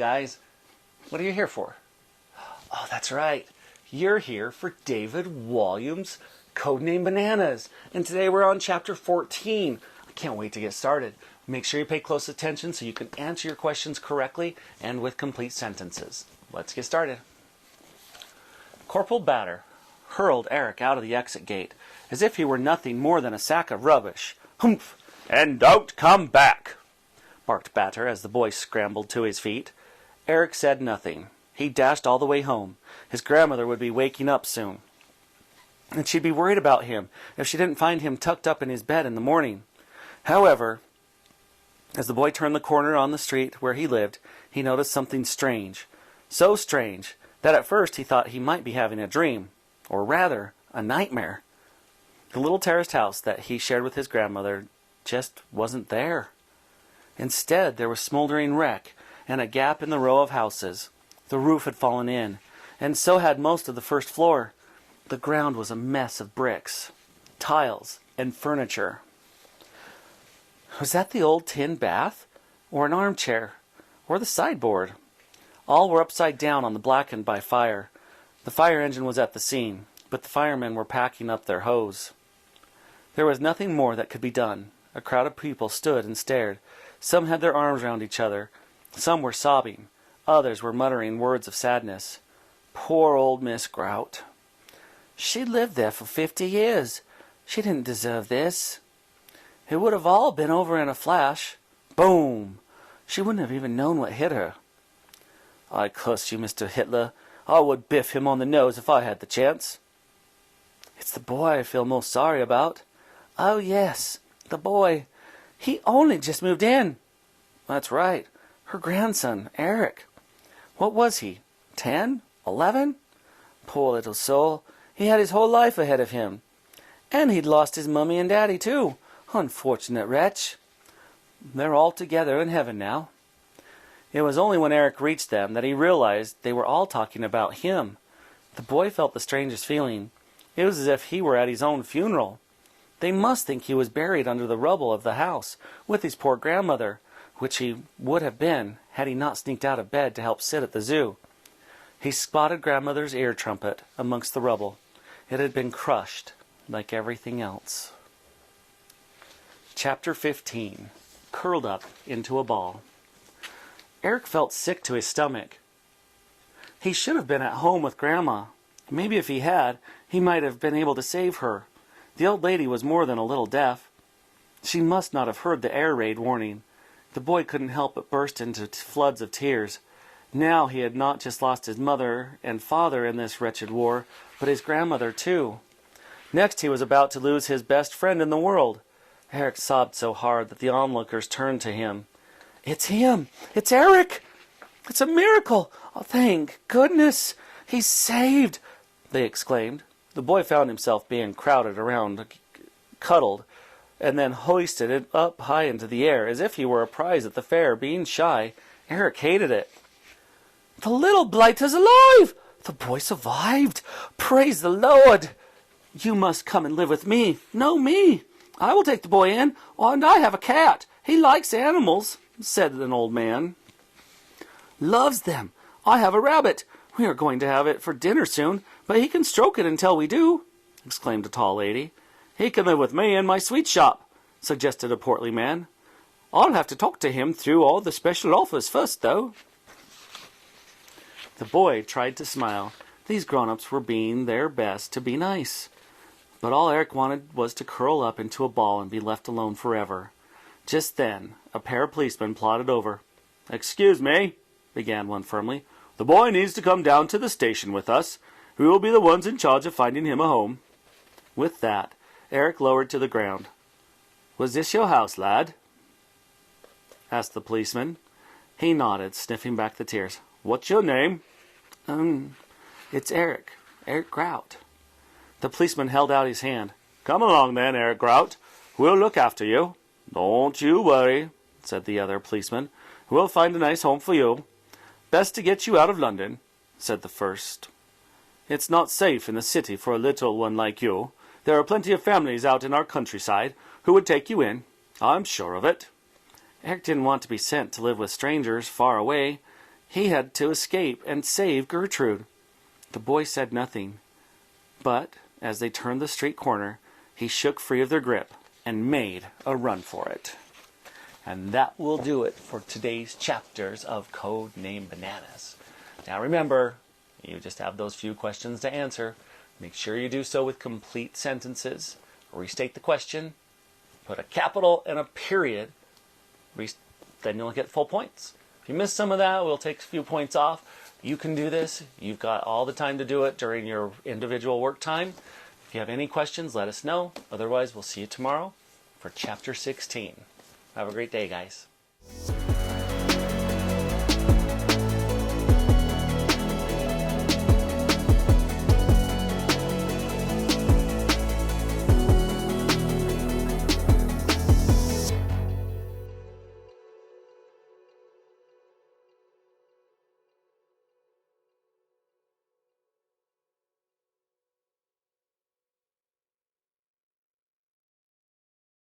guys. What are you here for? Oh, that's right. You're here for David Walliams' Codename Bananas. And today we're on chapter 14. I can't wait to get started. Make sure you pay close attention so you can answer your questions correctly and with complete sentences. Let's get started. Corporal Batter hurled Eric out of the exit gate as if he were nothing more than a sack of rubbish. Humph! And don't come back! Barked Batter as the boy scrambled to his feet. Eric said nothing. He dashed all the way home. His grandmother would be waking up soon, and she'd be worried about him if she didn't find him tucked up in his bed in the morning. However, as the boy turned the corner on the street where he lived, he noticed something strange. So strange that at first he thought he might be having a dream, or rather, a nightmare. The little terraced house that he shared with his grandmother just wasn't there. Instead, there was smoldering wreck and a gap in the row of houses. The roof had fallen in, and so had most of the first floor. The ground was a mess of bricks, tiles, and furniture. Was that the old tin bath, or an armchair, or the sideboard? All were upside down on the blackened by fire. The fire engine was at the scene, but the firemen were packing up their hose. There was nothing more that could be done. A crowd of people stood and stared. Some had their arms round each other. Some were sobbing. Others were muttering words of sadness. Poor old Miss Grout. She'd lived there for 50 years. She didn't deserve this. It would have all been over in a flash. Boom! She wouldn't have even known what hit her. I curse you, Mr. Hitler. I would biff him on the nose if I had the chance. It's the boy I feel most sorry about. Oh, yes, the boy. He only just moved in. That's right. Her grandson, Eric. What was he? 10? 11? Poor little soul. He had his whole life ahead of him. And he'd lost his mummy and daddy, too. Unfortunate wretch. They're all together in heaven now. It was only when Eric reached them that he realized they were all talking about him. The boy felt the strangest feeling. It was as if he were at his own funeral. They must think he was buried under the rubble of the house with his poor grandmother, which he would have been had he not sneaked out of bed to help sit at the zoo. He spotted grandmother's ear trumpet amongst the rubble. It had been crushed like everything else. Chapter 15. Curled up into a ball. Eric felt sick to his stomach. He should have been at home with Grandma. Maybe if he had, he might have been able to save her. The old lady was more than a little deaf. She must not have heard the air raid warning. The boy couldn't help but burst into floods of tears. Now he had not just lost his mother and father in this wretched war, but his grandmother too. Next he was about to lose his best friend in the world. Eric sobbed so hard that the onlookers turned to him. It's him! It's Eric! It's a miracle! Oh, thank goodness! He's saved! They exclaimed. The boy found himself being crowded around, cuddled, and then hoisted it up high into the air, as if he were a prize at the fair. Being shy, Eric hated it. The little blighter's alive! The boy survived! Praise the Lord! You must come and live with me. No, me. I will take the boy in, and I have a cat. He likes animals, said an old man. Loves them. I have a rabbit. We are going to have it for dinner soon, but he can stroke it until we do, exclaimed a tall lady. He can live with me in my sweet shop, suggested a portly man. I'll have to talk to him through all the special offers first, though. The boy tried to smile. These grown-ups were being their best to be nice. But all Eric wanted was to curl up into a ball and be left alone forever. Just then, a pair of policemen plodded over. Excuse me, began one firmly. The boy needs to come down to the station with us. We will be the ones in charge of finding him a home. With that, Eric lowered to the ground. Was this your house, lad? Asked the policeman. He nodded, sniffing back the tears. What's your name? It's Eric. Eric Grout. The policeman held out his hand. Come along then, Eric Grout. We'll look after you. Don't you worry, said the other policeman. We'll find a nice home for you. Best to get you out of London, said the first. It's not safe in the city for a little one like you. There are plenty of families out in our countryside who would take you in. I'm sure of it. Eric didn't want to be sent to live with strangers far away. He had to escape and save Gertrude. The boy said nothing, but as they turned the street corner, he shook free of their grip and made a run for it. And that will do it for today's chapters of Code Name Bananas. Now remember, you just have those few questions to answer. Make sure you do so with complete sentences. Restate the question, put a capital and a period, then you'll get full points. If you miss some of that, we'll take a few points off. You can do this. You've got all the time to do it during your individual work time. If you have any questions, let us know. Otherwise, we'll see you tomorrow for Chapter 16. Have a great day, guys.